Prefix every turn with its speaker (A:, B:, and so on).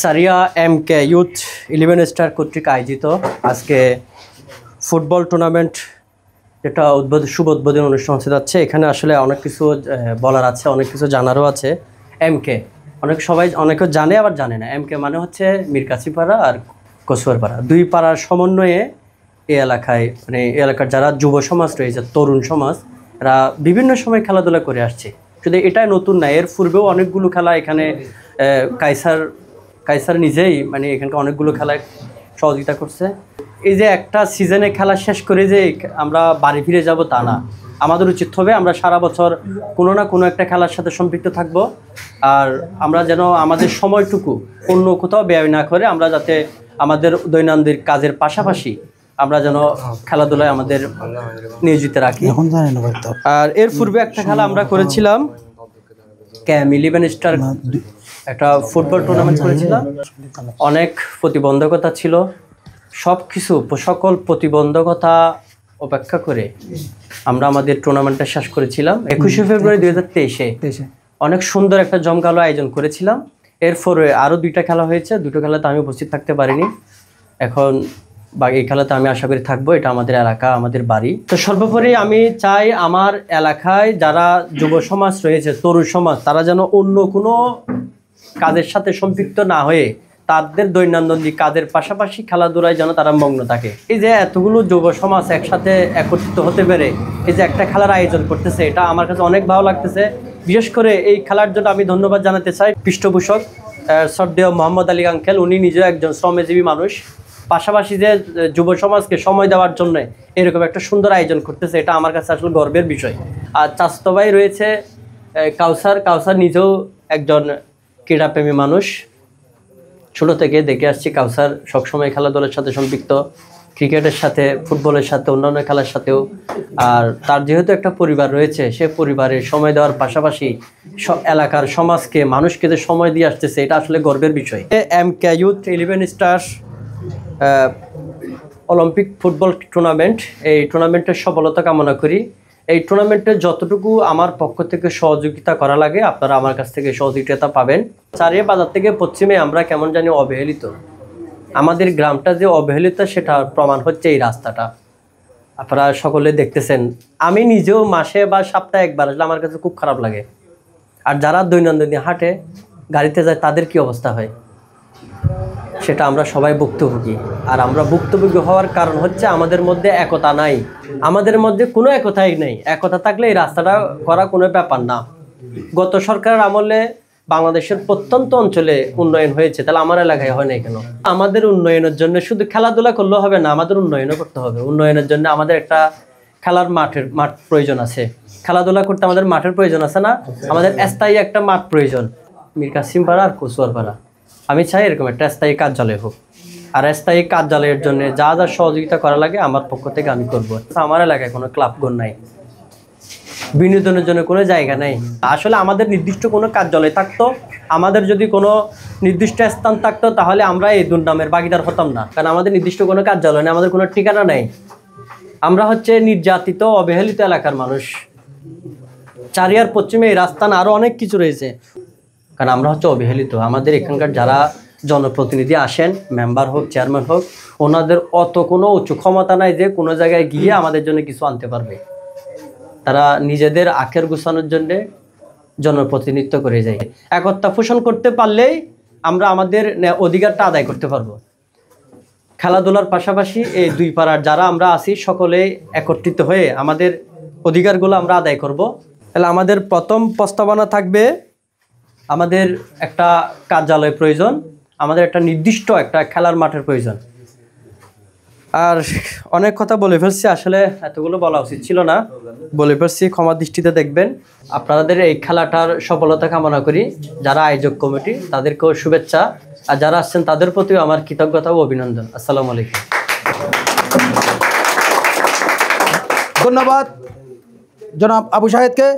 A: সারিয়া এমকে youth 11 star কর্তৃক আয়োজিত আজকে ফুটবল টুর্নামেন্ট যেটা শুভ উদ্বোধন অনুষ্ঠান হতে যাচ্ছে। এখানে আসলে অনেক কিছু বলার আছে, অনেক কিছু জানারও আছে। এমকে অনেকে জানে আবার জানে না। এমকে মানে হচ্ছে মিরকাছিপাড়া আর কচুয়ারপাড়া, দুই পাড়ার সমন্বয়ে এই এলাকায় মানে এই এলাকার যারা যুব সমাজ রয়েছে, তরুণ সমাজ, এরা বিভিন্ন সময় খেলাধুলা করে আসছে। শুধু এটাই নতুন না, এর পূর্বেও অনেকগুলো খেলা এখানে কাইসার নিজেই মানে এখানকার অনেকগুলো খেলায় সহযোগিতা করছে। এই যে একটা সিজনে খেলা শেষ করে যে আমরা বাড়ি ফিরে যাব তা না, আমাদের উচিত হবে আমরা সারা বছর কোনো না কোনো একটা খেলার সাথে সম্পৃক্ত থাকব। আর আমরা যেন আমাদের সময়টুকু অন্য কোথাও ব্যয় না করে আমরা যাতে আমাদের দৈনন্দিন কাজের পাশাপাশি আমরা যেন খেলাধুলায় আমাদের নিয়োজিত রাখি। আর এর পূর্বে একটা খেলা আমরা করেছিলাম, ক্যাম 11 স্টার একটা ফুটবল টুর্নামেন্ট করেছিলাম। অনেক প্রতিবন্ধকতা ছিল, সকল প্রতিবন্ধকতা উপেক্ষা করে আমরা আমাদের টুর্নামেন্টটা শেষ করেছিলাম 21শে ফেব্রুয়ারি 2023-এ। অনেক সুন্দর একটা জমকালো আয়োজন করেছিলাম। এরপরে আরও দুইটা খেলা হয়েছে, দুটো খেলাতে আমি উপস্থিত থাকতে পারিনি। এখন এই খেলাতে আমি আশা করি থাকবো। এটা আমাদের এলাকা, আমাদের বাড়ি। তো সর্বোপরি আমি চাই আমার এলাকায় যারা যুব সমাজ রয়েছে, তরুণ সমাজ, তারা যেন অন্য কোনো কাজের সাথে সম্পৃক্ত না হয়ে তাদের দৈনন্দিন কাজের পাশাপাশি খেলাধুলায় যেন তারা মগ্ন থাকে। এই যে এতগুলো যুব সমাজ একসাথে একত্রিত হতে পেরে এই যে একটা খেলার আয়োজন করতেছে, এটা আমার কাছে অনেক ভালো লাগতেছে। বিশেষ করে এই খেলার জন্য আমি ধন্যবাদ জানাতে চাই পৃষ্ঠপোষক শ্রদ্ধেয় মোহাম্মদ আলী আঙ্কেল। উনি নিজেও একজন শ্রমজীবী মানুষ, পাশাপাশি যে যুব সমাজকে সময় দেওয়ার জন্য এরকম একটা সুন্দর আয়োজন করতেছে, এটা আমার কাছে আসলে গর্বের বিষয়। আর চাচাতো ভাই রয়েছে কাউসার নিজেও একজন ক্রীড়াপ্রেমী মানুষ। ছোট থেকে দেখে আসছি কাউসার সবসময় খেলাধুলার সাথে সম্পৃক্ত, ক্রিকেটের সাথে, ফুটবলের সাথে, অন্যান্য খেলার সাথেও। আর তার যেহেতু একটা পরিবার রয়েছে, সে পরিবারের সময় দেওয়ার পাশাপাশি এলাকার সমাজকে, মানুষকে যে সময় দিয়ে আসতেছে, এটা আসলে গর্বের বিষয়। MK youth 11 star Olympic football tournament, এই টুর্নামেন্টের সফলতা কামনা করি। এই টুর্নামেন্টে যতটুকু আমার পক্ষ থেকে সহযোগিতা করা লাগে আপনারা আমার কাছ থেকে সহযোগিতা পাবেন। চারিয়া বাজার থেকে পশ্চিমে আমরা কেমন জানি অবহেলিত, আমাদের গ্রামটা যে অবহেলিত সেটা প্রমাণ হচ্ছে এই রাস্তাটা। আপনারা সকলে দেখতেছেন, আমি নিজেও মাসে বা সপ্তাহে একবার আসলে আমার কাছে খুব খারাপ লাগে। আর যারা দৈনন্দিন হাঁটে, গাড়িতে যায়, তাদের কি অবস্থা হয় সেটা আমরা সবাই ভুক্তভোগী। আর আমরা ভুক্তভোগী হওয়ার কারণ হচ্ছে আমাদের মধ্যে একতা নাই, আমাদের মধ্যে কোনো একতাই নেই। একতা থাকলে এই রাস্তাটা করা কোনো ব্যাপার না। গত সরকারের আমলে বাংলাদেশের প্রত্যন্ত অঞ্চলে উন্নয়ন হয়েছে, তাহলে আমার এলাকায় হয় না কেন? আমাদের উন্নয়নের জন্য শুধু খেলাধুলা করলেও হবে না, আমাদের উন্নয়নও করতে হবে। উন্নয়নের জন্য আমাদের একটা খেলার মাঠ প্রয়োজন আছে, খেলাধুলা করতে আমাদের মাঠের প্রয়োজন আছে না? আমাদের স্থায়ী একটা মাঠ প্রয়োজন। মিরকাছিপাড়া আর কচুয়ারপাড়া আমি চাই এরকম একটা স্থায়ী কার্যালয় হোক। আর স্থায়ী কার্যালয়ের জন্য যা যা সহযোগিতা করা লাগে আমার পক্ষ থেকে আমি করব। আমার এলাকায় কোনো ক্লাবঘর নাই, বিনোদনের জন্য কোনো জায়গা নেই। আসলে আমাদের নির্দিষ্ট কোনো কার্যালয় থাকতো, আমাদের যদি কোনো নির্দিষ্ট স্থান থাকতো, তাহলে আমরা এই দুর্নামের ভাগিদার হতাম না। কারণ আমাদের নির্দিষ্ট কোনো কার্যালয় নেই, আমাদের কোনো ঠিকানা নেই। আমরা হচ্ছে নির্যাতিত, অবহেলিত এলাকার মানুষ। চারিয়ার পশ্চিমে এই রাস্তা আরও অনেক কিছু রয়েছে, কারণ আমরা হচ্ছে অবহেলিত। আমাদের এখানকার যারা জনপ্রতিনিধি আসেন, মেম্বার হোক, চেয়ারম্যান হোক, ওনাদের অত কোনো উঁচু ক্ষমতা নাই যে কোনো জায়গায় গিয়ে আমাদের জন্য কিছু আনতে পারবে। তারা নিজেদের আখের গুছানোর জন্যে জনপ্রতিনিধিত্ব করে যায়। একতা পোষণ করতে পারলেই আমরা আমাদের অধিকারটা আদায় করতে পারবো। খেলাধুলার পাশাপাশি এই দুই পাড়ার যারা আমরা আছি, সকলে একত্রিত হয়ে আমাদের অধিকারগুলো আমরা আদায় করব। তাহলে আমাদের প্রথম প্রস্তাবনা থাকবে, আমাদের একটা কার্যালয় প্রয়োজন, আমাদের একটা নির্দিষ্ট একটা খেলার মাঠের প্রয়োজন। আর অনেক কথা বলে ফেলছি, আসলে এতগুলো বলা উচিত ছিল না, বলে ফেলছি, ক্ষমা দৃষ্টিতে দেখবেন। আপনাদের এই খেলাটার সফলতা কামনা করি। যারা আয়োজক কমিটি তাদেরকেও শুভেচ্ছা, আর যারা আসছেন তাদের প্রতিও আমার কৃতজ্ঞতা ও অভিনন্দন। আসসালামু আলাইকুম।
B: ধন্যবাদ জনাব আবু শাহেদকে।